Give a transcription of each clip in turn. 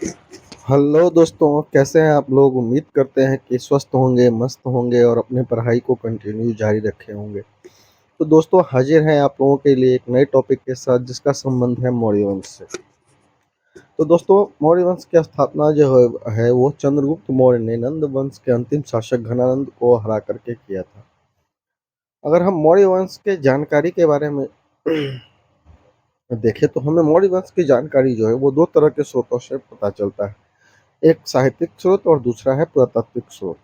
Hello दोस्तों, कैसे हैं आप लोग। उम्मीद करते हैं कि स्वस्थ होंगे, मस्त होंगे और अपनी पढ़ाई को कंटिन्यू जारी रखे होंगे। तो दोस्तों, हाजिर हैं आप लोगों के लिए एक नए टॉपिक के साथ जिसका संबंध है मौर्य वंश से। तो दोस्तों, मौर्य वंश की स्थापना जो है वो चंद्रगुप्त मौर्य ने नंद वंश के अंतिम शासक घनानंद को हरा करके किया था। अगर हम मौर्य वंश के जानकारी के बारे में देखें तो हमें मौर्य वंश की जानकारी जो है वो दो तरह के स्रोतों से पता चलता है। एक साहित्यिक स्रोत और दूसरा है पुरातात्विक स्रोत।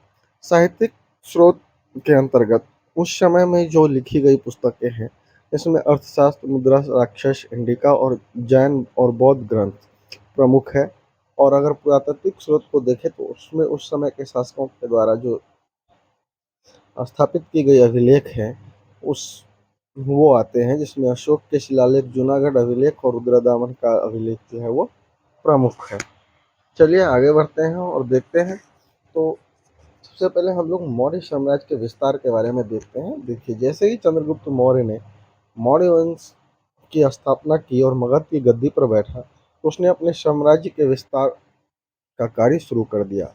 साहित्यिक स्रोत के अंतर्गत उस समय में जो लिखी गई पुस्तकें हैं, इसमें अर्थशास्त्र, मुद्रा राक्षस, इंडिका और जैन और बौद्ध ग्रंथ प्रमुख है। और अगर पुरातात्विक स्रोत को देखें तो उसमें उस समय के शासकों के द्वारा जो स्थापित की गई अभिलेख हैं उस वो आते हैं, जिसमें अशोक के शिलालेख, जूनागढ़ अभिलेख और रुद्रदामन का अभिलेख जो है वो प्रमुख है। चलिए आगे बढ़ते हैं और देखते हैं। तो सबसे पहले हम लोग मौर्य साम्राज्य के विस्तार के बारे में देखते हैं। देखिए, जैसे ही चंद्रगुप्त मौर्य ने मौर्य वंश की स्थापना की और मगध की गद्दी पर बैठा, तो उसने अपने साम्राज्य के विस्तार का कार्य शुरू कर दिया।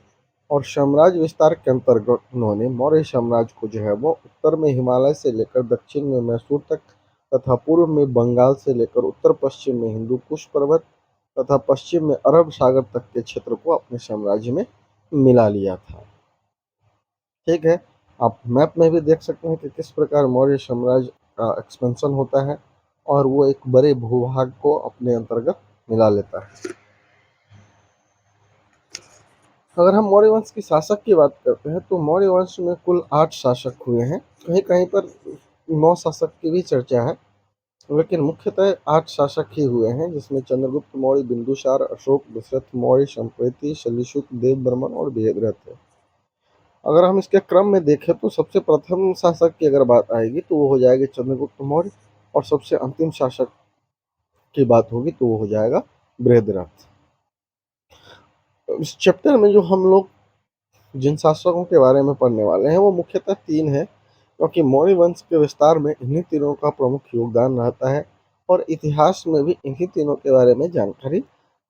और साम्राज्य विस्तार के अंतर्गत उन्होंने मौर्य साम्राज्य को जो है वो उत्तर में हिमालय से लेकर दक्षिण में मैसूर तक तथा पूर्व में बंगाल से लेकर उत्तर पश्चिम में हिंदू कुश पर्वत तथा पश्चिम में अरब सागर तक के क्षेत्र को अपने साम्राज्य में मिला लिया था। ठीक है, आप मैप में भी देख सकते हैं कि किस प्रकार मौर्य साम्राज्य का एक्सपेंशन होता है और वो एक बड़े भूभाग को अपने अंतर्गत मिला लेता है। अगर हम मौर्य वंश की शासक की बात करते हैं तो मौर्य वंश में कुल 8 शासक हुए हैं। कहीं कहीं पर 9 शासक की भी चर्चा है, लेकिन मुख्यतः 8 शासक ही हुए हैं, जिसमें चंद्रगुप्त मौर्य, बिंदुसार, अशोक, दशरथ मौर्य, संप्रति, शलीशुक, देवबर्मन और बृहद्रथ है। अगर हम इसके क्रम में देखें तो सबसे प्रथम शासक की अगर बात आएगी तो वो हो जाएगी चंद्रगुप्त मौर्य, और सबसे अंतिम शासक की बात होगी तो वो हो जाएगा बृहद्रथ। इस चैप्टर में जो हम लोग जिन शासकों के बारे में पढ़ने वाले हैं वो मुख्यतः 3 हैं, क्योंकि मौर्य वंश के विस्तार में इन्हीं तीनों का प्रमुख योगदान रहता है और इतिहास में भी इन्हीं तीनों के बारे में जानकारी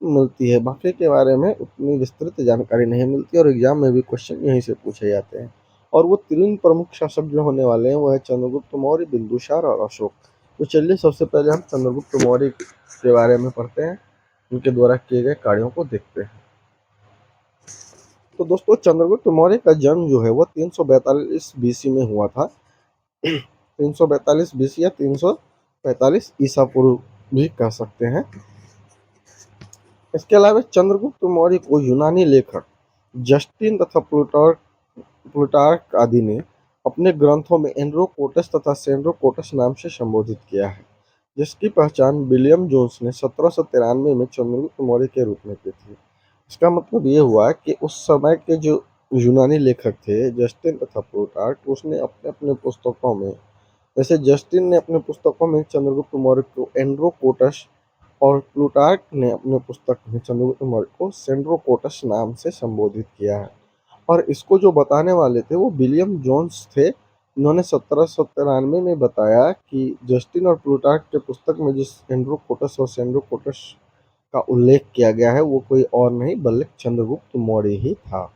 मिलती है। बाकी के बारे में उतनी विस्तृत जानकारी नहीं मिलती और एग्जाम में भी क्वेश्चन यहीं से पूछे जाते हैं। और वो 3 प्रमुख शासक जो होने वाले हैं वो है चंद्रगुप्त मौर्य, बिंदुसार और अशोक। तो चलिए सबसे पहले हम चंद्रगुप्त मौर्य के बारे में पढ़ते हैं, उनके द्वारा किए गए कार्यों को देखते हैं। तो दोस्तों, चंद्रगुप्त मौर्य का जन्म जो है वो 342 बीसी में हुआ था। 342 बीसी या 345 ईसा पूर्व भी कह सकते हैं। इसके अलावा चंद्रगुप्त मौर्य को यूनानी लेखक जस्टिन तथा प्लूटार्क आदि ने अपने ग्रंथों में एंड्रोकोटस तथा सेंड्रोकोटस नाम से संबोधित किया है, जिसकी पहचान विलियम जोन्स ने 1793 में चंद्रगुप्त मौर्य के रूप में की थी। इसका मतलब ये हुआ कि उस समय के जो यूनानी लेखक थे जस्टिन तथा प्लूटार्क, उसने अपने अपने पुस्तकों में, जैसे जस्टिन ने अपने पुस्तकों में चंद्रगुप्त मौर्य को एंड्रोकोटस और प्लूटार्क ने अपने पुस्तक में चंद्रगुप्त मौर्य को सेंड्रोकोटस नाम से संबोधित किया है। और इसको जो बताने वाले थे वो विलियम जोन्स थे। इन्होंने 1793 में बताया कि जस्टिन और प्लूटार्क के पुस्तक में जिस एंड्रोकोटस और सेंड्रोकोटस का उल्लेख किया गया है वो कोई और नहीं बल्कि चंद्रगुप्त मौर्य ही था।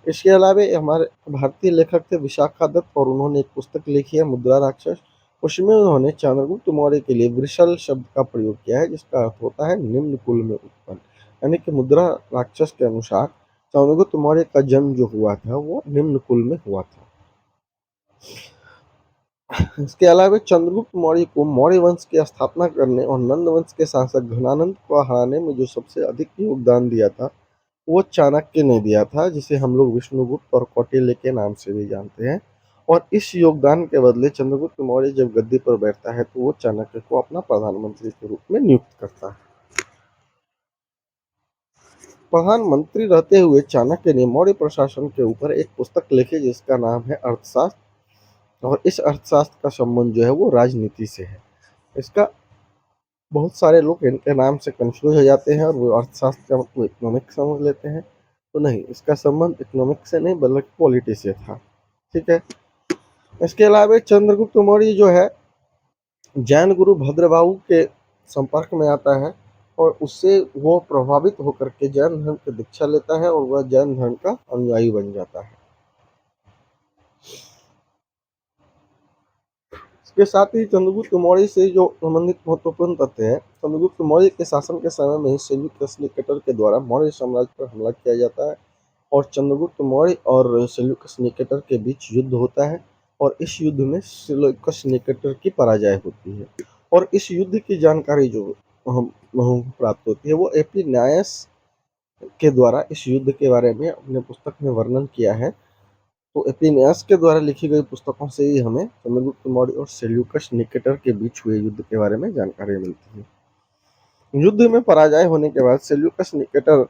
इसके अलावा हमारे भारतीय लेखक थे विशाखादत्त, और उन्होंने एक पुस्तक लिखी है मुद्रा राक्षस। उसमें उन्होंने चंद्रगुप्त मौर्य के लिए वृषल शब्द का प्रयोग किया है, जिसका अर्थ होता है निम्न कुल में उत्पन्न। यानी कि मुद्रा राक्षस के अनुसार चंद्रगुप्त मौर्य का जन्म जो हुआ था वो निम्न कुल में हुआ था। इसके अलावा चंद्रगुप्त मौर्य को मौर्य वंश की स्थापना करने और नंद वंश के शासक घनानंद को हराने में जो सबसे अधिक योगदान दिया था वो चाणक्य ने दिया था, जिसे हम लोग विष्णुगुप्त और कौटिल्य के नाम से भी जानते हैं। और इस योगदान के बदले चंद्रगुप्त मौर्य जब गद्दी पर बैठता है तो वो चाणक्य को अपना प्रधानमंत्री के रूप में नियुक्त करता है। प्रधानमंत्री रहते हुए चाणक्य ने मौर्य प्रशासन के ऊपर एक पुस्तक लिखी जिसका नाम है अर्थशास्त्र, और इस अर्थशास्त्र का संबंध जो है वो राजनीति से है। इसका बहुत सारे लोग इनके नाम से कंफ्यूज हो जाते हैं और वो अर्थशास्त्र का मतलब इकोनॉमिक्स समझ लेते हैं। तो नहीं, इसका संबंध इकोनॉमिक्स से नहीं बल्कि पॉलिटी से था। ठीक है, इसके अलावा चंद्रगुप्त मौर्य जो है जैन गुरु भद्रबाहु के संपर्क में आता है और उससे वो प्रभावित होकर के जैन धर्म की दीक्षा लेता है और वह जैन धर्म का अनुयायी बन जाता है। इसके साथ ही चंद्रगुप्त मौर्य से जो संबंधित महत्वपूर्ण तथ्य है, चंद्रगुप्त मौर्य के शासन के समय में ही सेल्यूकस निकेटर के द्वारा मौर्य साम्राज्य पर हमला किया जाता है और चंद्रगुप्त मौर्य और सेल्यूकस निकेटर के बीच युद्ध होता है और इस युद्ध में सेल्यूकस निकेटर की पराजय होती है। और इस युद्ध की जानकारी जो हम प्राप्त होती है वो एपिनायस के द्वारा इस युद्ध के बारे में अपने पुस्तक में वर्णन किया है। तो एपिनियास के द्वारा लिखी गई पुस्तकों से ही हमें चंद्रगुप्त मौर्य और सेल्यूकस निकेटर के बीच हुए युद्ध के बारे में जानकारी मिलती है। युद्ध में पराजय होने के बाद सेल्यूकस निकेटर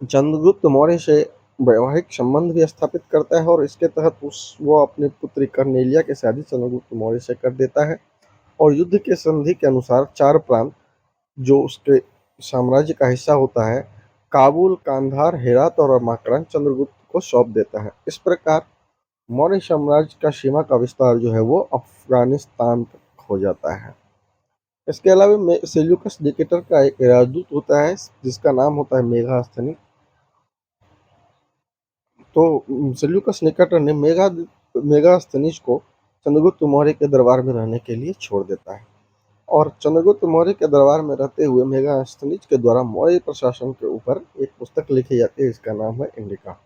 चंद्रगुप्त मौर्य से वैवाहिक संबंध भी स्थापित करता है और इसके तहत वो अपनी पुत्री कर्नेलिया की शादी चंद्रगुप्त मौर्य से कर देता है और युद्ध के संधि के अनुसार 4 प्रांत जो उसके साम्राज्य का हिस्सा होता है, काबुल, कांधार, हेरात और अमाकरन, चंद्रगुप्त को सौंप देता है। इस प्रकार मौर्य साम्राज्य का सीमा का विस्तार जो है वो अफगानिस्तान तक हो जाता है। इसके अलावा सेल्यूकस निकेटर का एक राजदूत होता है जिसका नाम होता है मेगास्थनी। तो सेल्यूकस निकेटर ने मेगास्थनीज को चंद्रगुप्त मौर्य के दरबार में रहने के लिए छोड़ देता है और चंद्रगुप्त मौर्य के दरबार में रहते हुए मेगास्थनीज के द्वारा मौर्य प्रशासन के ऊपर एक पुस्तक लिखी जाती है जिसका नाम है इंडिका।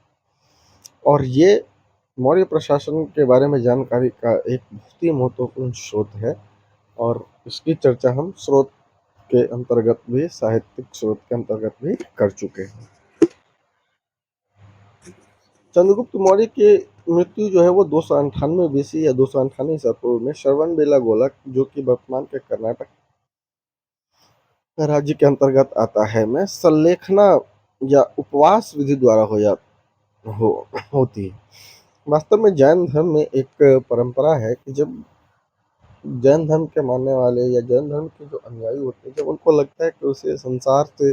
और ये मौर्य प्रशासन के बारे में जानकारी का एक बहुत ही महत्वपूर्ण स्रोत है और इसकी चर्चा हम स्रोत के अंतर्गत भी, साहित्यिक स्रोत के अंतर्गत भी कर चुके हैं। चंद्रगुप्त मौर्य की मृत्यु जो है वो 298 बीसी या 298 ईसा पूर्व में श्रवणबेलागोला जो कि वर्तमान के कर्नाटक राज्य के अंतर्गत आता है में संलेखना या उपवास विधि द्वारा होती है। वास्तव में जैन धर्म में एक परंपरा है कि जब जैन धर्म के मानने वाले या जैन धर्म के जो अनुयायी होते हैं, जब उनको लगता है कि उसे संसार से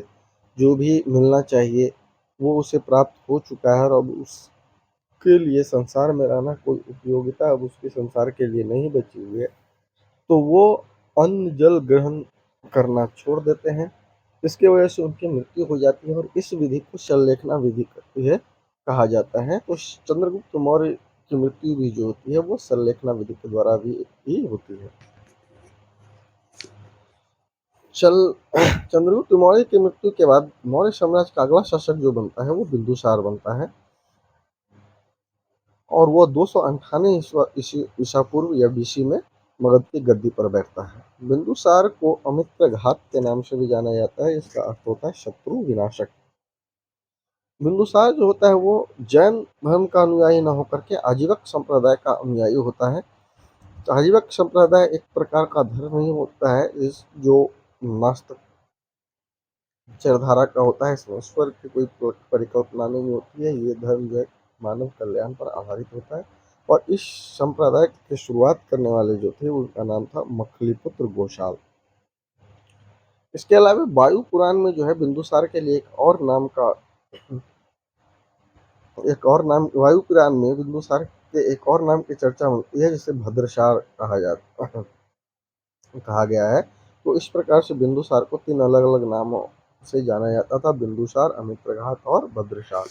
जो भी मिलना चाहिए वो उसे प्राप्त हो चुका है और अब उसके लिए संसार में रहना कोई उपयोगिता अब उसके संसार के लिए नहीं बची हुई है, तो वो अन्न जल ग्रहण करना छोड़ देते हैं। इसकी वजह से उनकी मृत्यु हो जाती है और इस विधि को संलेखना विधि कहा जाता है। तो चंद्रगुप्त मौर्य की मृत्यु भी जो होती है वो संलेखना विधि के द्वारा भी ही होती है। चंद्रगुप्त मौर्य की मृत्यु के बाद मौर्य साम्राज्य का अगला शासक जो बनता है वो बिंदुसार बनता है और वो 298 ईसा पूर्व या बीसी में मगध की गद्दी पर बैठता है। बिंदुसार को अमित्रघात के नाम से भी जाना जाता है, इसका अर्थ होता है शत्रु विनाशक। बिंदुसार जो होता है वो जैन धर्म का अनुयायी न होकर के आजीवक संप्रदाय का अनुयायी होता है। आजीवक संप्रदाय एक प्रकार का धर्म ही होता है जो नास्तिक विचारधारा का होता है। इसमें ईश्वर की कोई परिकल्पना नहीं होती है। ये धर्म जो है मानव कल्याण पर आधारित होता है और इस संप्रदाय की शुरुआत करने वाले जो थे उनका नाम था मखलीपुत्र गोशाल। इसके अलावा वायु पुराण में जो है बिंदुसार के लिए एक और नाम वायु पुराण में बिंदुसार के एक और नाम की चर्चा होती है जिसे भद्रसार कहा गया है। तो इस प्रकार से बिंदुसार को 3 अलग अलग नामों से जाना जाता था, बिंदुसार, अमित्रघात और भद्रसार।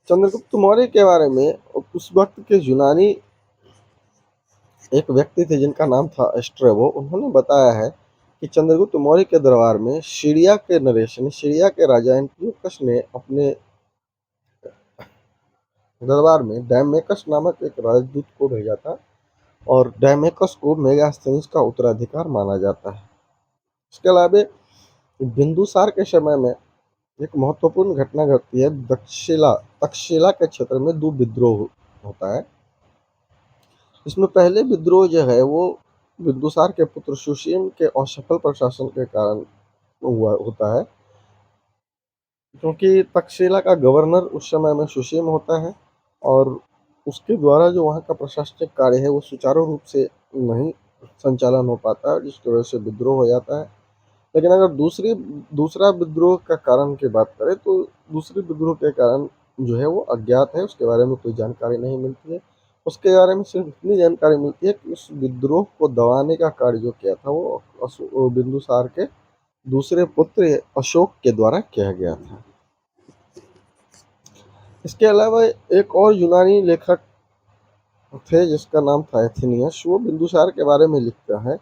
चंद्रगुप्त मौर्य के बारे में उस वक्त के यूनानी एक व्यक्ति थे जिनका नाम था स्ट्रेबो। उन्होंने बताया है कि चंद्रगुप्त मौर्य के दरबार में सीरिया के नरेश सीरिया के राजा एंटियोकस ने अपने दरबार में डायमेकस नामक एक राजदूत को भेजा था और डायमेकस को मेगास्थनीज का उत्तराधिकार माना जाता है। इसके अलावा बिंदुसार के समय में एक महत्वपूर्ण घटना घटती है। तक्षशिला के क्षेत्र में 2 विद्रोह होता है। इसमें पहले विद्रोह जो है वो बिंदुसार के पुत्र सुसीम के असफल प्रशासन के कारण हुआ होता है, क्योंकि तक्षशिला का गवर्नर उस समय में सुसीम होता है और उसके द्वारा जो वहाँ का प्रशासनिक कार्य है वो सुचारू रूप से नहीं संचालन हो पाता है, जिसकी वजह से विद्रोह हो जाता है। लेकिन अगर दूसरा विद्रोह का कारण की बात करें तो दूसरे विद्रोह के कारण जो है वो अज्ञात है, उसके बारे में कोई जानकारी नहीं मिलती है। उसके बारे में सिर्फ इतनी जानकारी मिलती है कि उस विद्रोह को दबाने का कार्य जो किया था वो बिंदुसार के दूसरे पुत्र अशोक के द्वारा किया गया था। इसके अलावा एक और यूनानी लेखक थे जिसका नाम था एथिनियस। वो बिंदुसार के बारे में लिखता है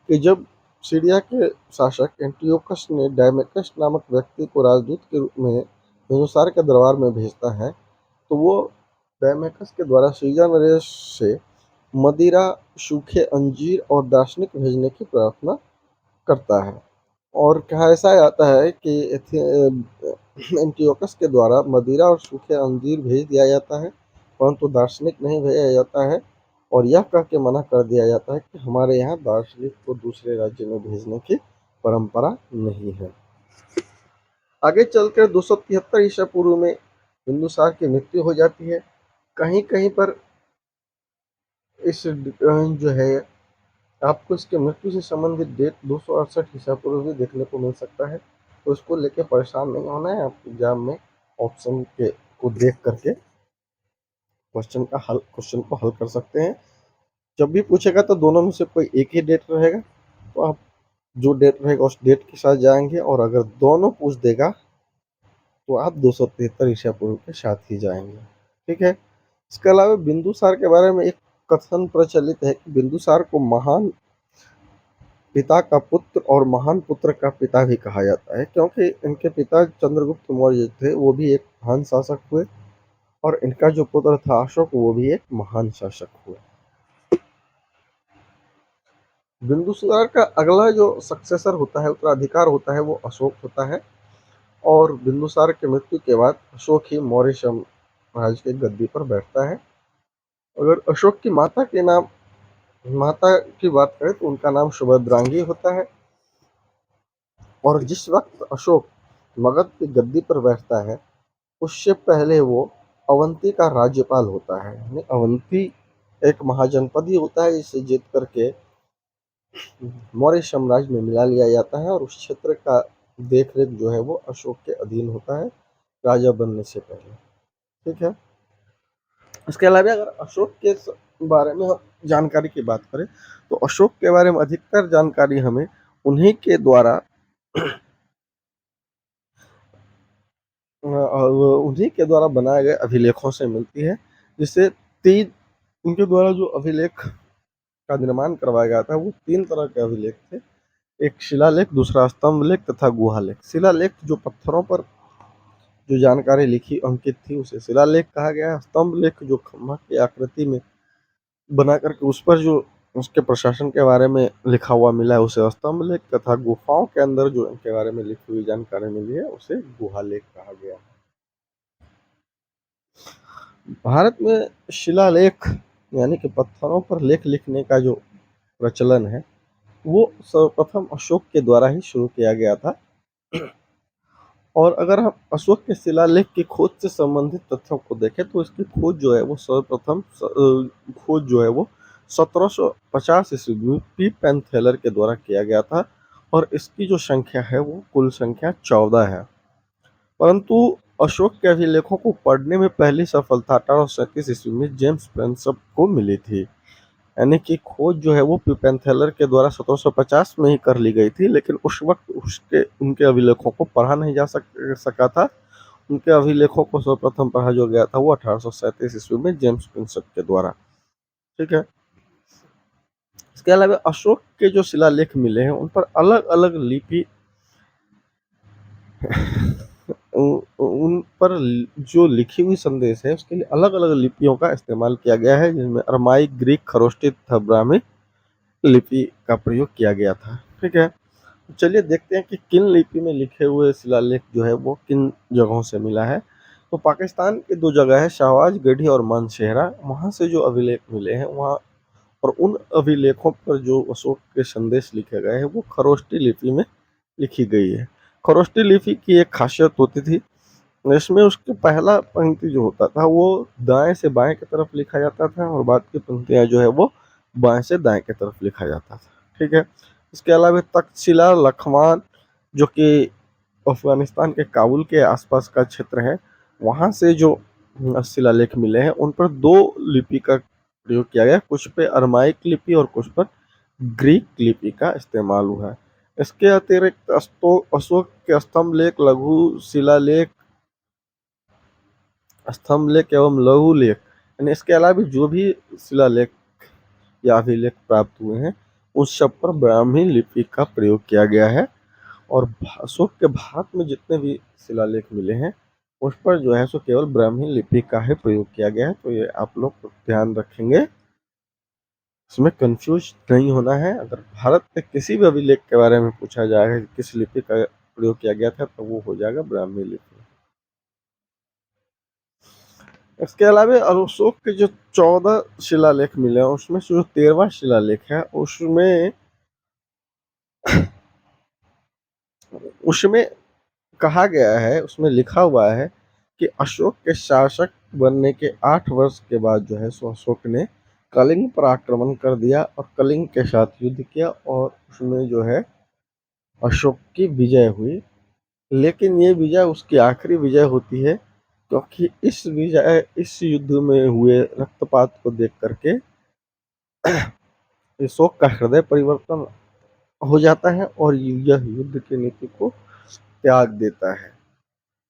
कि जब सीरिया के शासक एंटियोकस ने डायमेकस नामक व्यक्ति को राजदूत के रूप में बिंदुसार के दरबार में भेजता है, तो वो डायमेकस के द्वारा सीरिया नरेश से मदिरा, सूखे अंजीर और दार्शनिक भेजने की प्रार्थना करता है। और कहा ऐसा आता है कि एंटियोकस के द्वारा मदिरा और सूखे अंजीर भेज दिया जाता है, परंतु दार्शनिक नहीं भेजा जाता है, और यह कह के मना कर दिया जाता है कि हमारे यहाँ दार्शनिक को दूसरे राज्य में भेजने की परंपरा नहीं है। आगे चलकर 273 ईसा पूर्व में बिंदुसार की मृत्यु हो जाती है। कहीं कहीं पर इस जो है आपको इसके मृत्यु से संबंधित डेट 268 ईसा पूर्व भी देखने को मिल सकता है, तो इसको लेके परेशान नहीं होना है। आप एग्जाम में ऑप्शन के को देख करके क्वेश्चन को हल कर सकते हैं। जब भी पूछेगा तो दोनों में से कोई एक ही डेट रहेगा, तो आप जो डेट रहेगा उस डेट के साथ जाएंगे, और अगर दोनों पूछ देगा तो आप 273 ईसा पूर्व के साथ ही जाएंगे। ठीक है। इसके अलावा बिंदुसार के बारे में एक कथन प्रचलित है कि बिंदुसार को महान पिता का पुत्र और महान पुत्र का पिता भी कहा जाता है, क्योंकि इनके पिता चंद्रगुप्त मौर्य थे, वो भी एक महान शासक हुए, और इनका जो पुत्र था अशोक, वो भी एक महान शासक हुए। बिंदुसार का अगला जो सक्सेसर होता है, उत्तराधिकार होता है, वो अशोक होता है, और बिंदुसार की मृत्यु के बाद अशोक ही मौर्य साम्राज्य के गद्दी पर बैठता है। अगर अशोक की माता की बात करें तो उनका नाम सुभद्रांगी होता है, और जिस वक्त अशोक मगध की गद्दी पर बैठता है उससे पहले वो अवंती का राज्यपाल होता है। यानी अवंती एक महाजनपद ही होता है, जिसे जीत करके मौर्य साम्राज्य में मिला लिया जाता है, और उस क्षेत्र का देख रेख जो है वो अशोक के अधीन होता है राजा बनने से पहले। ठीक है। इसके अलावा अगर अशोक के बारे में हम जानकारी की बात करें तो अशोक के बारे में अधिकतर जानकारी हमें उन्हीं के द्वारा बनाए गए अभिलेखों से मिलती है, जिससे तीन उनके द्वारा जो अभिलेख का निर्माण करवाया गया था वो तीन तरह के अभिलेख थे। एक शिलालेख, दूसरा स्तंभ लेख तथा गुहा लेख। शिलालेख जो पत्थरों पर जो जानकारी लिखी अंकित थी उसे शिलालेख कहा गया। स्तंभ लेख जो खंभा की आकृति में बना करके उस पर जो उसके प्रशासन के बारे में लिखा हुआ मिला है उसे स्तंभ लेख, तथा गुफाओं के अंदर जो इनके बारे में लिखी हुई जानकारी मिली है उसे गुहा लेख कहा गया। भारत में शिलालेख यानी कि पत्थरों पर लेख लिखने का जो प्रचलन है वो सर्वप्रथम अशोक के द्वारा ही शुरू किया गया था। और अगर हम अशोक के शिलालेख की खोज से संबंधित तथ्यों को देखें तो इसकी खोज जो है वो सर्वप्रथम खोज जो है वो 1750 ईस्वी में पी पेंथेलर के द्वारा किया गया था, और इसकी जो संख्या है वो कुल संख्या 14 है। परंतु अशोक के अभिलेखों को पढ़ने में पहली सफलता 1837 ईस्वी में जेम्स प्रिंसप को मिली थी। यानी कि खोज जो है वो पिपेंथेलर के द्वारा 1750 में ही कर ली गई थी, लेकिन उस वक्त उनके अभिलेखों को पढ़ा नहीं जा सका था। उनके अभिलेखों को सर्वप्रथम पढ़ा जो गया था वो 1837 ईस्वी में जेम्स प्रिंसप के द्वारा। ठीक है। इसके अलावा अशोक के जो शिलालेख मिले हैं उन पर अलग अलग लिपि उन पर जो लिखी हुई संदेश है उसके लिए अलग अलग लिपियों का इस्तेमाल किया गया है, जिनमें अरमाइक, ग्रीक, खरोष्टी तथा ब्राह्मी लिपि का प्रयोग किया गया था। ठीक है। चलिए देखते हैं कि किन लिपि में लिखे हुए शिलालेख जो है वो किन जगहों से मिला है। तो पाकिस्तान की दो जगह है, शाहबाज गढ़ी और मानसेहरा, वहाँ से जो अभिलेख मिले हैं वहाँ, और उन अभिलेखों पर जो अशोक के संदेश लिखे गए हैं वो खरोष्टी लिपि में लिखी गई है। खरोष्टी लिपि की एक खासियत होती थी, इसमें उसके पहला पंक्ति जो होता था वो दाएं से बाएं की तरफ लिखा जाता था, और बाद की पंक्तियां जो है वो बाएं से दाएं की तरफ लिखा जाता था। ठीक है। इसके अलावा तक्षशिला, लखवान जो कि अफगानिस्तान के काबुल के आसपास का क्षेत्र है, वहाँ से जो शिलालेख मिले हैं उन पर दो लिपि का प्रयोग किया गया, कुछ पे अरमाइक लिपि और कुछ पर ग्रीक लिपि का इस्तेमाल हुआ है। इसके अतिरिक्त अशोक के स्तंभ लेख, लघु शिलालेख, स्तंभ लेख एवं लघु लेख, यानी इसके अलावा जो भी शिलालेख या अभिलेख प्राप्त हुए हैं उस सब पर ब्राह्मी लिपि का प्रयोग किया गया है। और अशोक के भारत में जितने भी शिलालेख मिले हैं उस पर जो है सो केवल ब्राह्मी लिपि का ही प्रयोग किया गया है। तो ये आप लोग ध्यान रखेंगे, इसमें कंफ्यूज नहीं होना है। अगर भारत के किसी भी अभिलेख के बारे में पूछा जाएगा कि किस लिपि का प्रयोग किया गया था तो वो हो जाएगा ब्राह्मी लिपि। इसके अलावा अशोक के जो 14 शिलालेख मिले हैं उसमें से जो 13वां शिलालेख है उसमें कहा गया है, उसमें लिखा हुआ है कि अशोक के शासक बनने के 8 वर्ष के बाद जो है सो अशोक ने कलिंग पर आक्रमण कर दिया और कलिंग के साथ युद्ध किया और उसमें जो है अशोक की विजय हुई। लेकिन ये विजय उसकी आखिरी विजय होती है, क्योंकि इस युद्ध में हुए रक्तपात को देख करके अशोक का हृदय परिवर्तन हो जाता है और यह युद्ध की नीति को त्याग देता है।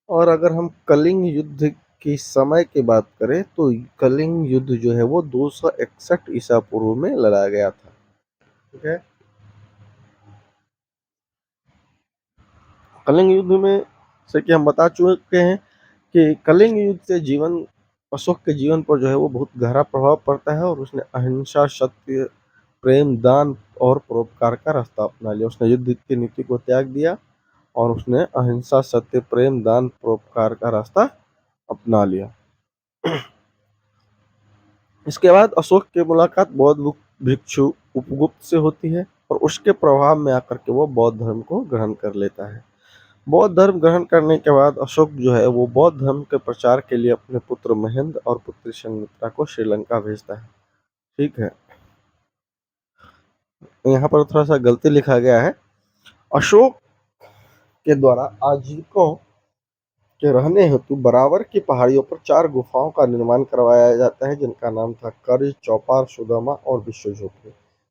और अगर हम कलिंग युद्ध की समय की बात करें तो कलिंग युद्ध जो है वो 261 ईसा पूर्व में लड़ा गया था। ठीक है, कलिंग युद्ध में से कि हम बता चुके हैं कि कलिंग युद्ध से अशोक के जीवन पर जो है वो बहुत गहरा प्रभाव पड़ता है और उसने अहिंसा, सत्य, प्रेम, दान और परोपकार का रास्ता अपना लिया। उसने युद्ध की नीति को त्याग दिया और उसने अहिंसा, सत्य, प्रेम, दान, परोपकार का रास्ता अपना लिया। इसके बाद अशोक की मुलाकात बौद्ध भिक्षु उपगुप्त से होती है और उसके प्रभाव में आकर के वो बौद्ध धर्म को ग्रहण कर लेता है। बौद्ध धर्म ग्रहण करने के बाद अशोक जो है वो बौद्ध धर्म के प्रचार के लिए अपने पुत्र महेंद्र और पुत्री संघमित्रा को श्रीलंका भेजता है। ठीक है, यहाँ पर थोड़ा सा गलती लिखा गया है। अशोक के द्वारा आजीविकों के रहने हेतु बराबर की पहाड़ियों पर 4 गुफाओं का निर्माण करवाया जाता है, जिनका नाम था कर्ज, चौपार, सुदामा और विश्वझोपड़ी।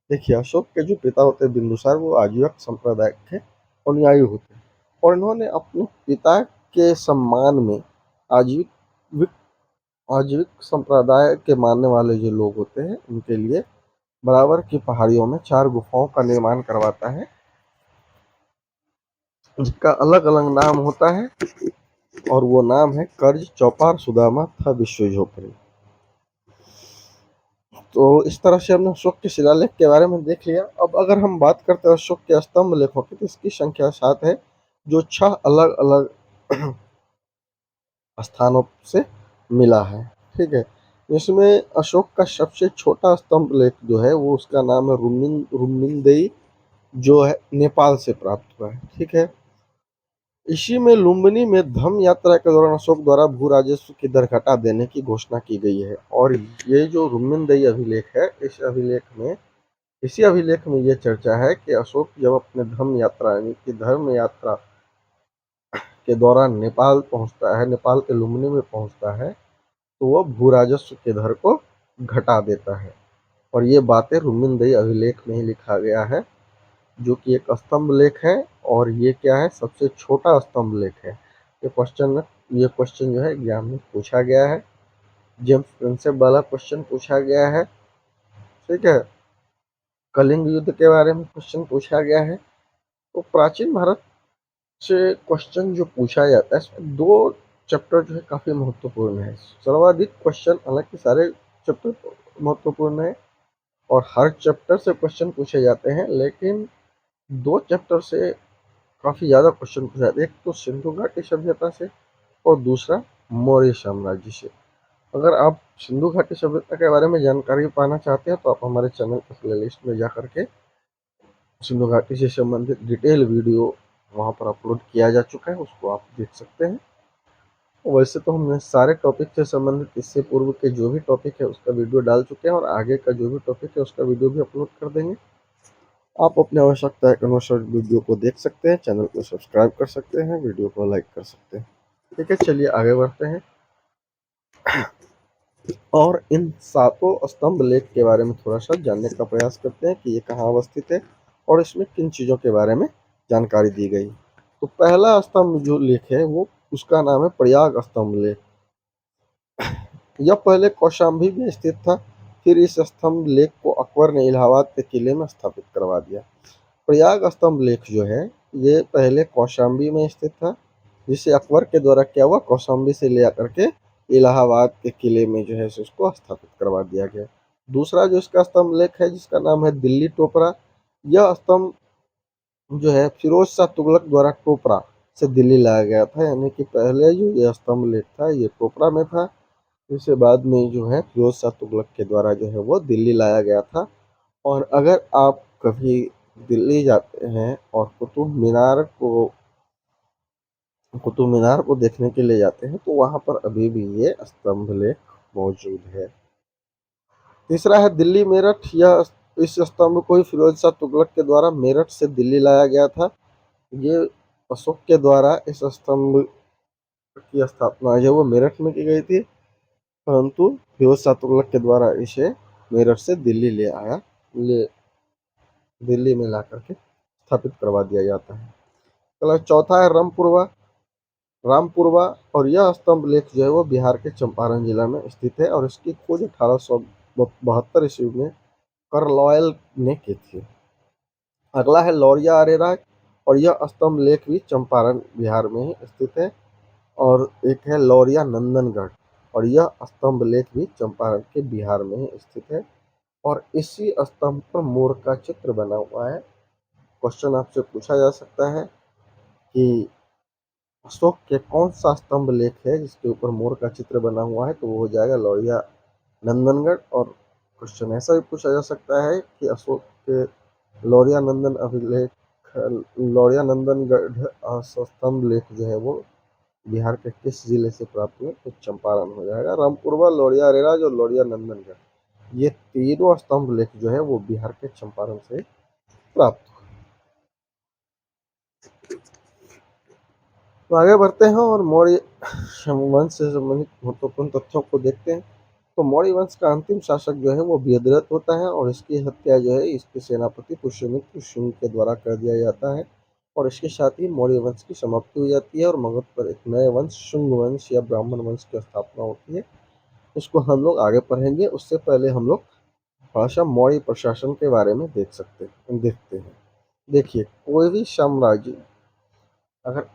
देखिए, अशोक के जो पिता होते बिंदुसार वो आजीवक संप्रदाय के अनुयायी होते और इन्होंने अपने पिता के सम्मान में आजीविक आजीविक संप्रदाय के मानने वाले जो लोग होते हैं उनके लिए बराबर की पहाड़ियों में 4 गुफाओं का निर्माण करवाता है, जिसका अलग अलग नाम होता है और वो नाम है कर्ज, चौपार, सुदामा तथा विश्वझोपड़ी। तो इस तरह से हमने अशोक के शिलालेख के बारे में देख लिया। अब अगर हम बात करते हैं अशोक के स्तंभ लेखों की तो इसकी संख्या 7 है, जो 6 अलग अलग स्थानों से मिला है। ठीक है, इसमें अशोक का सबसे छोटा स्तंभ लेख जो है वो उसका नाम है रुमिनदेई, जो है नेपाल से प्राप्त हुआ है। ठीक है, इसी में लुम्बिनी में धम्म यात्रा के दौरान अशोक द्वारा भू राजस्व की दर घटा देने की घोषणा की गई है। और ये जो रुमिनदेई अभिलेख है इसी अभिलेख में ये चर्चा है कि अशोक जब अपने धम्म यात्रा यानी कि धर्म यात्रा के दौरान नेपाल पहुंचता है, नेपाल के लुम्बिनी में पहुंचता है, तो वह भू राजस्व के दर को घटा देता है। और ये बातें रुमिनदेई अभिलेख में ही लिखा गया है, जो कि एक स्तंभ लेख है। और ये क्या है, सबसे छोटा स्तंभ लेख है। ये क्वेश्चन जो है एग्जाम में पूछा गया है, जेम्स प्रिंसेप वाला क्वेश्चन पूछा गया है। ठीक है, कलिंग युद्ध के बारे में क्वेश्चन पूछा गया है। तो प्राचीन भारत से क्वेश्चन जो पूछा जाता है इसमें 2 चैप्टर जो है काफी महत्वपूर्ण है। सर्वाधिक क्वेश्चन, हालांकि सारे चैप्टर महत्वपूर्ण है और हर चैप्टर से क्वेश्चन पूछे जाते हैं, लेकिन 2 चैप्टर से काफी ज्यादा क्वेश्चन पूछे जाते हैं। एक तो सिंधु घाटी सभ्यता से और दूसरा मौर्य साम्राज्य से। अगर आप सिंधु घाटी सभ्यता के बारे में जानकारी पाना चाहते हैं तो आप हमारे चैनल के प्लेलिस्ट में जा करके सिंधु घाटी से संबंधित डिटेल वीडियो वहाँ पर अपलोड किया जा चुका है, उसको आप देख सकते हैं। वैसे तो हमने सारे टॉपिक से संबंधित इससे पूर्व के जो भी टॉपिक है उसका वीडियो डाल चुके हैं और आगे का जो भी टॉपिक है उसका वीडियो भी अपलोड कर देंगे। आप अपनी आवश्यकता के अनुसार वीडियो को देख सकते हैं, चैनल को सब्सक्राइब कर सकते हैं, वीडियो को लाइक कर सकते हैं। ठीक है, चलिए आगे बढ़ते हैं। और इन सातों स्तंभ लेख के बारे में थोड़ा सा जानने का प्रयास करते हैं कि ये कहाँ अवस्थित है और इसमें किन चीज़ों के बारे में जानकारी दी गई। तो पहला स्तंभ जो लेख है वो उसका नाम है प्रयाग स्तंभ लेख। यह पहले कौशाम्बी में स्थित था, फिर इस स्तंभ लेख को अकबर ने इलाहाबाद के किले में स्थापित करवा दिया। प्रयाग स्तंभ लेख जो है ये पहले कौशाम्बी में स्थित था, जिसे अकबर के द्वारा क्या हुआ, कौशाम्बी से ले आकर के इलाहाबाद के किले में जो है उसको स्थापित करवा दिया गया। दूसरा जो इसका स्तंभ लेख है जिसका नाम है दिल्ली टोपरा, यह स्तंभ जो है फिरोज शाह तुगलक द्वारा टोपरा से दिल्ली लाया गया था, यानी कि पहले जो ये स्तंभ लेख था ये टोपरा में था, जिसे बाद में जो है फिरोज शाह तुगलक के द्वारा जो है वो दिल्ली लाया गया था। और अगर आप कभी दिल्ली जाते हैं और कुतुब मीनार को देखने के लिए जाते हैं तो वहां पर अभी भी ये स्तंभ लेख मौजूद है। तीसरा है दिल्ली मेरठ, यह इस स्तंभ को ही फिरोज शाह तुगलक के द्वारा मेरठ से दिल्ली लाया गया था। ये अशोक के द्वारा इस स्तंभ की स्थापना जो वो मेरठ में की गई थी, परंतु फिरोज शाह तुगलक के द्वारा इसे मेरठ से ले दिल्ली में ला करके स्थापित करवा दिया जाता है। चलो चौथा है रामपुरवा, और यह स्तंभ लेख जो है वो बिहार के चंपारण जिला में स्थित है और इसकी खोज 1872 ईस्वी में कार्लवाइल ने की थी। अगला है लौरिया अरेरा, और यह स्तंभ लेख भी चंपारण बिहार में ही स्थित है। और एक है लौरिया नंदनगढ़, और यह स्तंभ लेख भी चंपारण के बिहार में ही स्थित है। और इसी स्तंभ पर मोर का चित्र बना हुआ है। क्वेश्चन आपसे पूछा जा सकता है कि अशोक के कौन सा स्तंभ लेख है जिसके ऊपर मोर का चित्र बना हुआ है, तो वो हो जाएगा लौरिया नंदनगढ़। और क्वेश्चन ऐसा भी पूछा जा सकता है कि अशोक के लौरिया नंदन अभिलेख लौरिया नंदनगढ़ स्तंभ लेख जो है वो बिहार के किस जिले से प्राप्त हुए, तो चंपारण हो जाएगा। रामपुरवा, लौरिया अरेराज और लौरिया नंदनगढ़, ये तीनों स्तंभ लेख जो है वो बिहार के चंपारण से प्राप्त हुए। तो आगे बढ़ते हैं और मौर्य वंश से संबंधित महत्वपूर्ण तथ्यों को देखते हैं। तो मौर्य वंश का अंतिम शासक जो है वो व्यधिरथ होता है, और इसकी हत्या जो है इसके सेनापति पुष्यमित्र शुंग के द्वारा कर दिया जाता है। और इसके साथ ही मौर्य वंश की समाप्ति हो जाती है और मगध पर एक नए वंश शुंग वंश या ब्राह्मण वंश की स्थापना होती है। इसको हम लोग आगे पढ़ेंगे, उससे पहले हम लोग थोड़ा सा मौर्य प्रशासन के बारे में देखते हैं। देखिए, कोई भी साम्राज्य अगर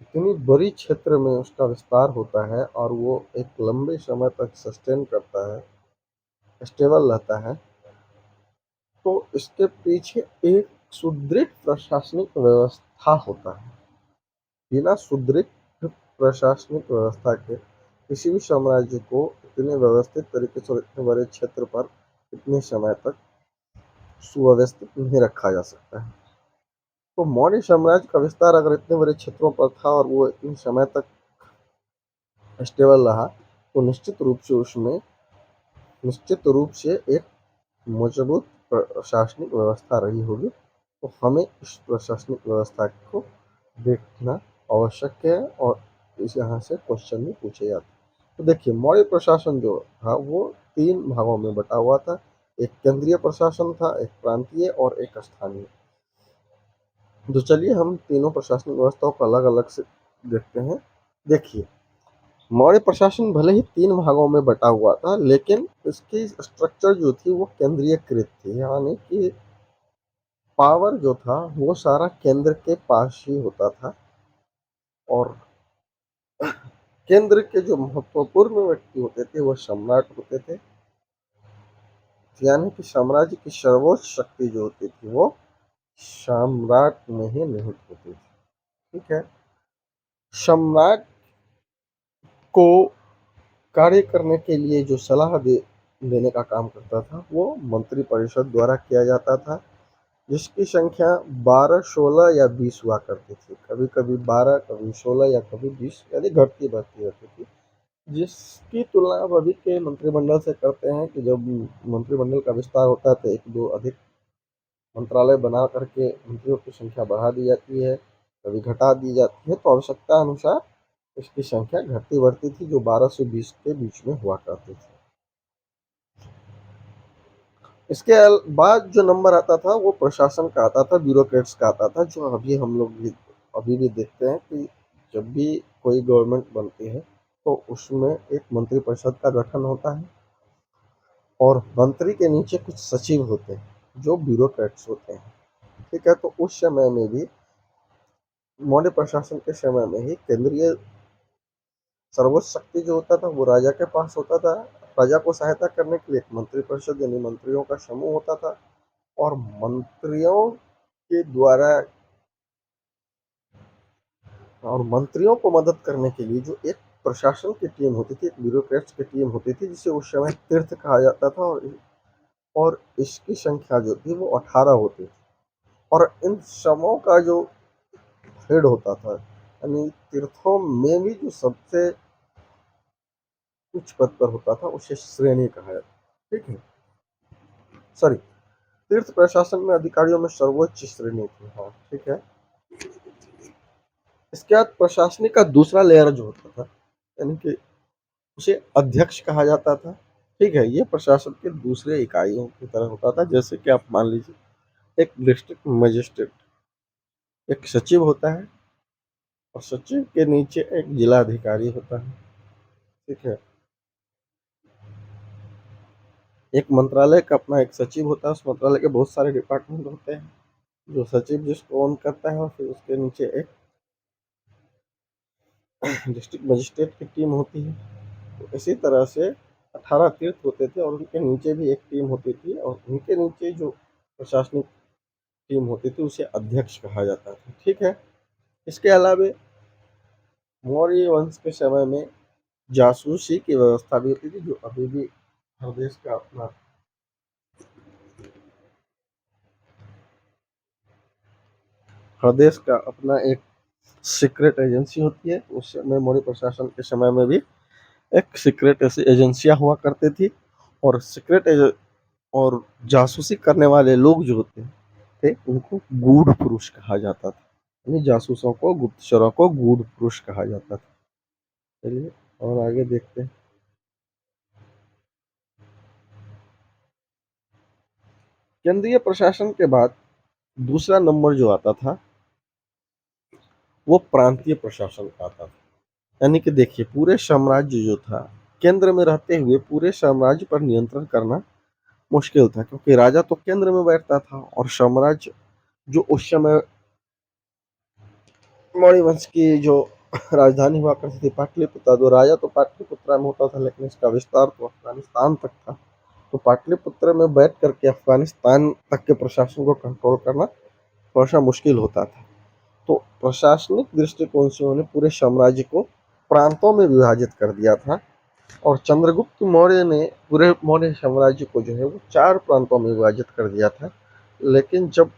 इतनी बड़ी क्षेत्र में उसका विस्तार होता है और वो एक लंबे समय तक सस्टेन करता है, स्टेबल रहता है, तो इसके पीछे एक सुदृढ़ प्रशासनिक व्यवस्था होता है। बिना सुदृढ़ प्रशासनिक व्यवस्था के किसी भी साम्राज्य को इतने व्यवस्थित तरीके से और इतने बड़े क्षेत्र पर इतने समय तक सुव्यवस्थित नहीं रखा जा सकता है। तो मौर्य साम्राज्य का विस्तार अगर इतने बड़े क्षेत्रों पर था और वो इतने समय तक स्टेबल रहा, तो निश्चित रूप से एक मजबूत प्रशासनिक व्यवस्था रही होगी। तो हमें इस प्रशासनिक व्यवस्था को देखना आवश्यक है और इस यहाँ से क्वेश्चन भी पूछे जाते हैं। तो देखिए, मौर्य प्रशासन जो था वो 3 भागों में बटा हुआ था। एक केंद्रीय प्रशासन था, एक प्रांतीय और एक स्थानीय। तो चलिए हम तीनों प्रशासनिक व्यवस्थाओं को अलग अलग से देखते हैं। देखिए, मौर्य प्रशासन भले ही 3 भागों में बटा हुआ था, लेकिन इसकी स्ट्रक्चर जो थी वो केंद्रीयकृत थी, यानी कि पावर जो था वो सारा केंद्र के पास ही होता था। और केंद्र के जो महत्वपूर्ण व्यक्ति होते थे वो सम्राट होते थे, यानी कि साम्राज्य की सर्वोच्च शक्ति जो होती थी वो सम्राट में ही निहित होती थी। ठीक है, सम्राट को कार्य करने के लिए जो देने का काम करता था वो मंत्री परिषद द्वारा किया जाता था, जिसकी संख्या 12, 16 या 20 हुआ करती थी। कभी कभी 12, कभी 16 या कभी 20, यानी घटती बढ़ती रहती थी। जिसकी तुलना आप अभी के मंत्रिमंडल से करते हैं कि जब मंत्रिमंडल का विस्तार होता है तो एक दो अधिक मंत्रालय बना करके मंत्रियों की संख्या बढ़ा दी जाती है, कभी घटा दी जाती है, तो आवश्यकता अनुसार इसकी संख्या घटती बढ़ती थी, जो 12 से 20 के बीच में हुआ करती थी। इसके बाद जो नंबर आता था वो प्रशासन का आता था, ब्यूरोक्रेट्स का आता था, जो अभी हम लोग भी अभी भी देखते हैं कि जब भी कोई गवर्नमेंट बनती है तो उसमें एक मंत्रिपरिषद का गठन होता है और मंत्री के नीचे कुछ सचिव होते हैं जो ब्यूरोक्रेट्स होते हैं। ठीक है, तो उस समय में भी मौर्य प्रशासन के समय में ही केंद्रीय सर्वोच्च शक्ति जो होता था वो राजा के पास होता था। प्रजा को सहायता करने के लिए एक मंत्रिपरिषद यानी मंत्रियों का समूह होता था, और मंत्रियों के द्वारा और मंत्रियों को मदद करने के लिए जो एक प्रशासन की टीम होती थी, एक ब्यूरोक्रेट्स की टीम होती थी, जिसे उस समय तीर्थ कहा जाता था, और इसकी संख्या जो थी वो 18 होती थी। और इन समूह का जो हेड होता था, यानी तीर्थों में भी जो सबसे उच्च पद पर होता था उसे श्रेणी कहा जाता। ठीक है, सॉरी, तीर्थ प्रशासन में अधिकारियों में सर्वोच्च श्रेणी थी। हाँ, ठीक है। इसके बाद प्रशासनिक का दूसरा लेयर जो होता था, यानी कि उसे अध्यक्ष कहा जाता था। ठीक है, ये प्रशासन के दूसरे इकाइयों की तरह होता था। जैसे कि आप मान लीजिए एक डिस्ट्रिक्ट मजिस्ट्रेट, एक सचिव होता है, और सचिव के नीचे एक जिला अधिकारी होता है। ठीक है, एक मंत्रालय का अपना एक सचिव होता है, उस मंत्रालय के बहुत सारे डिपार्टमेंट होते हैं, जो सचिव जिसको ऑन करता है, और फिर उसके नीचे एक डिस्ट्रिक्ट मजिस्ट्रेट की टीम होती है। तो इसी तरह से 18 तीर्थ होते थे, और उनके नीचे भी एक टीम होती थी, और उनके नीचे जो प्रशासनिक टीम होती थी उसे अध्यक्ष कहा जाता था। ठीक है, इसके अलावा मौर्य वंश के समय में जासूसी की व्यवस्था भी होती थी, जो अभी भी हर देश का अपना एक सीक्रेट एजेंसी होती है। उस समय मौर्य प्रशासन के समय में भी एक सीक्रेट ऐसी एजेंसियां हुआ करती थी, और और जासूसी करने वाले लोग जो होते थे उनको गूढ़ पुरुष कहा जाता था, यानी जासूसों को, गुप्तचरों को गूढ़ पुरुष कहा जाता था। चलिए और आगे देखते हैं। केंद्रीय प्रशासन के बाद दूसरा नंबर जो आता था वो प्रांतीय प्रशासन का आता था। यानी कि देखिए, पूरे साम्राज्य जो था, केंद्र में रहते हुए पूरे साम्राज्य पर नियंत्रण करना मुश्किल था, क्योंकि राजा तो केंद्र में बैठता था, और साम्राज्य जो उस समय मौर्य वंश की जो राजधानी हुआ करती थी पाटलिपुत्र, जो राजा तो पाटलिपुत्र में होता था, लेकिन इसका विस्तार तो अफगानिस्तान तक था। तो पाटलिपुत्र में बैठ करके अफगानिस्तान तक के प्रशासन को कंट्रोल करना थोड़ा सा मुश्किल होता था। तो प्रशासनिक दृष्टिकोण से उन्होंने पूरे साम्राज्य को प्रांतों में विभाजित कर दिया था, और चंद्रगुप्त मौर्य ने पूरे मौर्य साम्राज्य को जो है वो 4 प्रांतों में विभाजित कर दिया था। लेकिन जब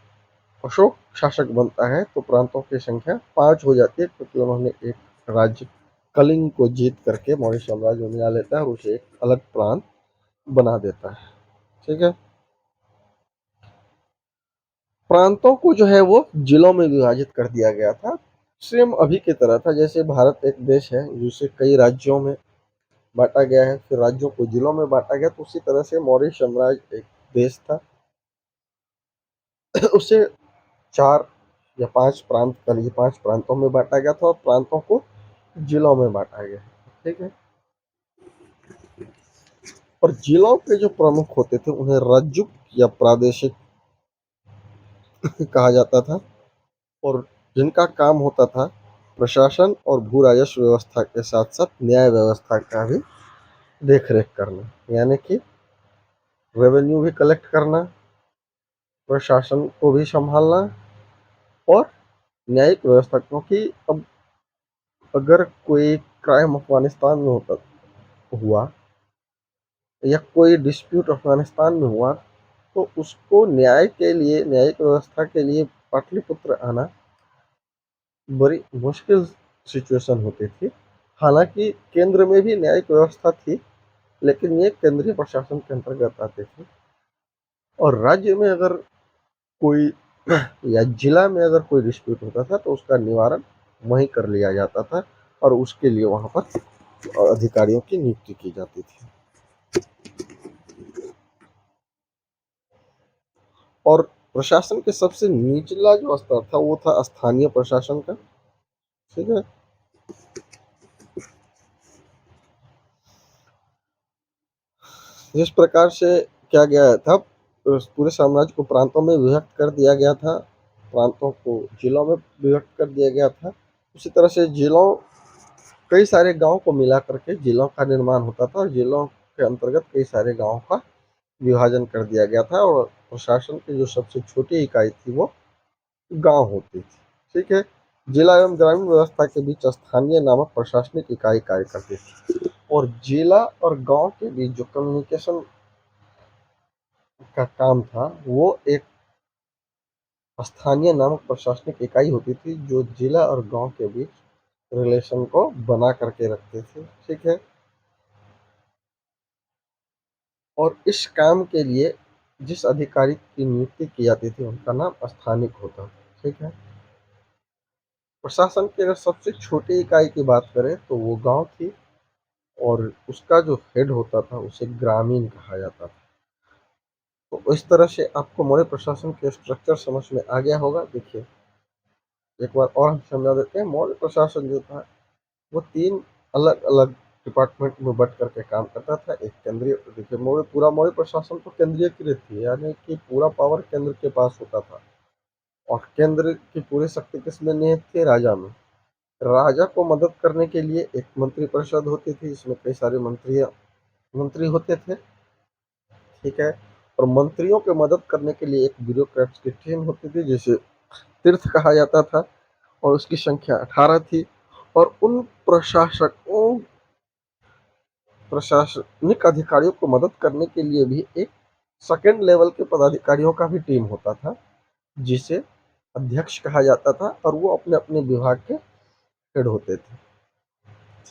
अशोक शासक बनता है तो प्रांतों की संख्या 5 हो जाती है, क्योंकि उन्होंने एक राज्य कलिंग को जीत करके मौर्य साम्राज्य बना लेता है, और उसे एक अलग प्रांत बना देता है। ठीक है, प्रांतों को जो है वो जिलों में विभाजित कर दिया गया था। सेम अभी की तरह था, जैसे भारत एक देश है जिसे कई राज्यों में बांटा गया है, फिर राज्यों को जिलों में बांटा गया, तो उसी तरह से मौर्य साम्राज्य एक देश था। उसे 4 या 5 प्रांत कर लिए, 5 प्रांतों में बांटा गया था, और प्रांतों को जिलों में बांटा गया। ठीक है, और जिलों के जो प्रमुख होते थे उन्हें रज्जुक या प्रादेशिक कहा जाता था, और जिनका काम होता था प्रशासन और भू राजस्व व्यवस्था के साथ साथ न्याय व्यवस्था का भी देख रेख करना, यानी कि रेवेन्यू भी कलेक्ट करना, प्रशासन को भी संभालना, और न्यायिक व्यवस्था। क्योंकि अब अगर कोई क्राइम अफगानिस्तान में होता हुआ, या कोई डिस्प्यूट अफगानिस्तान में हुआ, तो उसको न्याय के लिए, न्यायिक व्यवस्था के लिए पाटलिपुत्र आना बड़ी मुश्किल सिचुएशन होती थी। हालांकि केंद्र में भी न्यायिक व्यवस्था थी, लेकिन ये केंद्रीय प्रशासन के अंतर्गत आते थे, और राज्य में अगर कोई या जिला में अगर कोई डिस्प्यूट होता था तो उसका निवारण वहीं कर लिया जाता था, और उसके लिए वहाँ पर अधिकारियों की नियुक्ति की जाती थी। और प्रशासन के सबसे निचला जो स्तर था वो था स्थानीय प्रशासन का। ठीक है। जिस प्रकार से क्या गया था, पूरे साम्राज्य को प्रांतों में विभक्त कर दिया गया था, प्रांतों को जिलों में विभक्त कर दिया गया था। उसी तरह से जिलों, कई सारे गांव को मिला करके जिलों का निर्माण होता था और जिलों के अंतर्गत कई सारे गांवों का विभाजन कर दिया गया था। और प्रशासन की जो सबसे छोटी इकाई थी वो गांव होती थी। ठीक है। जिला एवं ग्रामीण व्यवस्था के बीच स्थानीय नामक प्रशासनिक इकाई कार्य करती थी। और जिला और गांव के बीच जो कम्युनिकेशन का काम था वो एक स्थानीय नामक प्रशासनिक इकाई होती थी, जो जिला और गांव के बीच रिलेशन को बना करके रखते थे। ठीक है। और इस काम के लिए जिस अधिकारी की नियुक्ति की जाती थी उनका नाम स्थानिक होता था। ठीक है। प्रशासन की अगर सबसे छोटी इकाई की बात करें तो वो गांव थी, और उसका जो हेड होता था उसे ग्रामीण कहा जाता था। तो इस तरह से आपको मौर्य प्रशासन के स्ट्रक्चर समझ में आ गया होगा। देखिए, एक बार और हम समझा देते हैं। मौर्य प्रशासन जो था वो 3 अलग-अलग डिपार्टमेंट में बँट करके काम करता था। एक केंद्रीय, देखिए पूरा मौर्य प्रशासन तो केंद्रीयकृत थी, यानी कि पूरा पावर केंद्र के पास होता था। और केंद्र की पूरी शक्ति किसमें निहित थी? राजा में। राजा को मदद करने के लिए एक मंत्रिपरिषद होती थी, जिसमें कई सारे मंत्री होते थे। ठीक है। और मंत्रियों की मदद करने के लिए एक ब्यूरोक्रेट्स की टीम होती थी, जिसे तीर्थ कहा जाता था, और उसकी संख्या 18 थी। और उन प्रशासनिक अधिकारियों को मदद करने के लिए भी एक सेकंड लेवल के पदाधिकारियों का भी टीम होता था, जिसे अध्यक्ष कहा जाता था, और वो अपने अपने विभाग के हेड होते थे।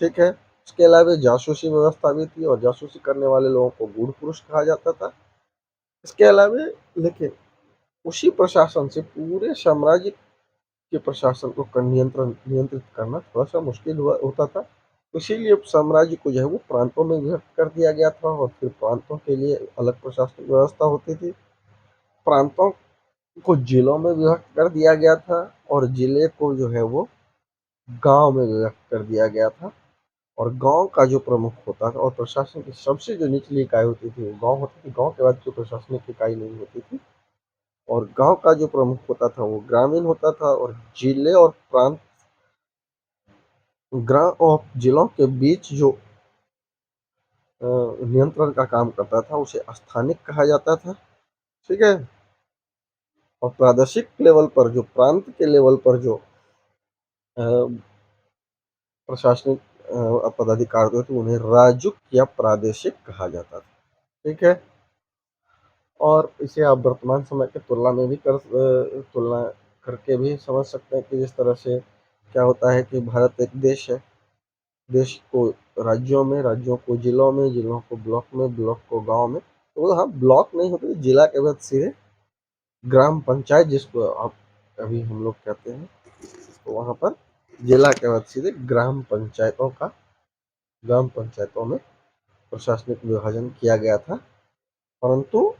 ठीक है। इसके अलावा जासूसी व्यवस्था भी थी, और जासूसी करने वाले लोगों को गूढ़ पुरुष कहा जाता था। इसके अलावा लेकिन उसी प्रशासन से पूरे साम्राज्य के प्रशासन को नियंत्रित करना थोड़ा सा मुश्किल होता था। इसीलिए साम्राज्य को जो है वो प्रांतों में विभक्त कर दिया गया था, और फिर प्रांतों के लिए अलग प्रशासनिक व्यवस्था होती थी। प्रांतों को जिलों में विभक्त कर दिया गया था, और जिले को जो है वो गांव में विभक्त कर दिया गया था। और गांव का जो प्रमुख होता था, और प्रशासन की सबसे जो निचली इकाई होती थी वो गांव होती थी। गांव के बाद कोई प्रशासनिक इकाई नहीं होती थी। और गांव का जो प्रमुख होता था वो ग्रामीण होता था। और जिले और प्रांत, ग्राम और जिलों के बीच जो नियंत्रण का काम करता था उसे स्थानिक कहा जाता था। ठीक है। और प्रादेशिक लेवल पर, जो प्रांत के लेवल पर जो अ, प्रशासनिक पदाधिकारी थे उन्हें राजुक या प्रादेशिक कहा जाता था। ठीक है। और इसे आप वर्तमान समय के तुलना में भी तुलना करके भी समझ सकते हैं कि जिस तरह से क्या होता है कि भारत एक देश है। देश को राज्यों में, राज्यों को जिलों में, जिलों को ब्लॉक में, ब्लॉक को गांव में। तो हाँ, ब्लॉक नहीं होते, जिला के बाद सीधे ग्राम पंचायत, जिसको आप अभी हम लोग कहते हैं, तो वहाँ पर जिला के बाद सीधे ग्राम पंचायतों में प्रशासनिक विभाजन किया गया था। परंतु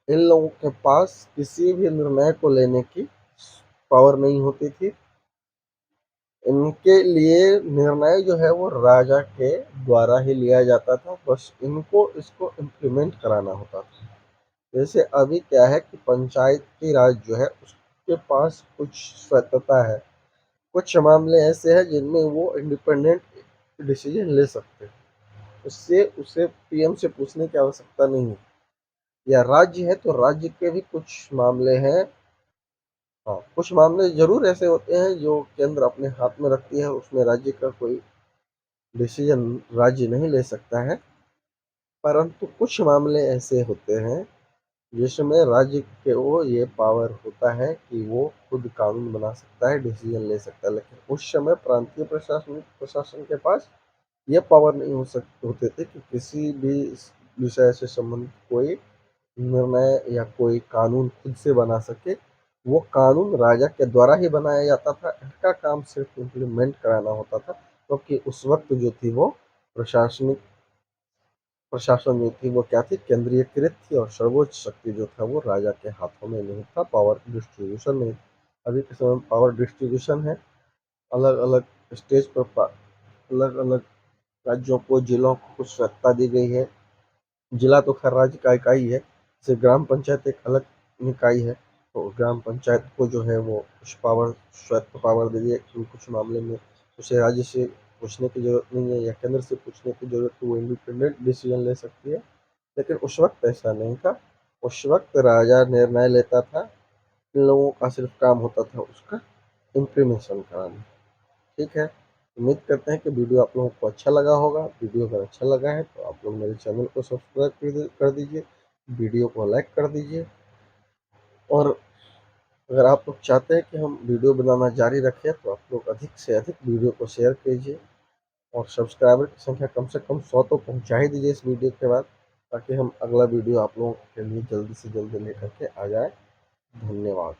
इन लोगों के पास किसी भी निर्णय को लेने की पावर नहीं होती थी। इनके लिए निर्णय जो है वो राजा के द्वारा ही लिया जाता था, बस इनको इसको इम्प्लीमेंट कराना होता था। जैसे अभी क्या है कि पंचायती राज जो है उसके पास कुछ स्वायत्तता है। कुछ मामले ऐसे हैं जिनमें वो इंडिपेंडेंट डिसीजन ले सकते हैं, उससे उसे पीएम से पूछने की आवश्यकता नहीं है। या राज्य है तो राज्य के भी कुछ मामले हैं। हाँ, कुछ मामले जरूर ऐसे होते हैं जो केंद्र अपने हाथ में रखती है, उसमें राज्य का कोई डिसीजन राज्य नहीं ले सकता है। परंतु कुछ मामले ऐसे होते हैं जिसमें राज्य के वो ये पावर होता है कि वो खुद कानून बना सकता है, डिसीजन ले सकता है। लेकिन उस समय प्रांतीय प्रशासन के पास ये पावर नहीं होते थे कि किसी भी विषय से संबंधित कोई निर्णय या कोई कानून खुद से बना सके। वो कानून राजा के द्वारा ही बनाया जाता था, इनका काम सिर्फ इम्प्लीमेंट कराना होता था। क्योंकि उस वक्त जो थी वो प्रशासनिक प्रशासन जो थी वो क्या थी, केंद्रीयकृत थी, और सर्वोच्च शक्ति जो था वो राजा के हाथों में नहीं था, पावर डिस्ट्रीब्यूशन नहीं था। अभी के समय में पावर डिस्ट्रीब्यूशन है, अलग अलग स्टेज पर अलग अलग राज्यों को, जिलों को कुछ सत्ता दी गई है। जिला तो खैर राज्य का इकाई है, जैसे ग्राम पंचायत एक अलग निकाय है, तो ग्राम पंचायत को जो है वो कुछ पावर, स्वायत्त पावर दी है कि कुछ मामले में उसे राज्य से पूछने की जरूरत नहीं है या केंद्र से पूछने की जरूरत है, वो इंडिपेंडेंट डिसीजन ले सकती है। लेकिन उस वक्त ऐसा नहीं था, उस वक्त राजा निर्णय लेता था, इन लोगों का सिर्फ काम होता था उसका इम्प्लीमेंटेशन कराना। ठीक है, उम्मीद करते हैं कि वीडियो आप लोगों को अच्छा लगा होगा। वीडियो अगर अच्छा लगा है तो आप लोग मेरे चैनल को सब्सक्राइब कर दीजिए, वीडियो को लाइक कर दीजिए, और अगर आप लोग चाहते हैं कि हम वीडियो बनाना जारी रखें तो आप लोग अधिक से अधिक वीडियो को शेयर कीजिए, और सब्सक्राइबर की संख्या कम से कम 100 तो पहुंचा ही दीजिए इस वीडियो के बाद, ताकि हम अगला वीडियो आप लोगों के लिए जल्दी से जल्दी लेकर के आ जाए। धन्यवाद।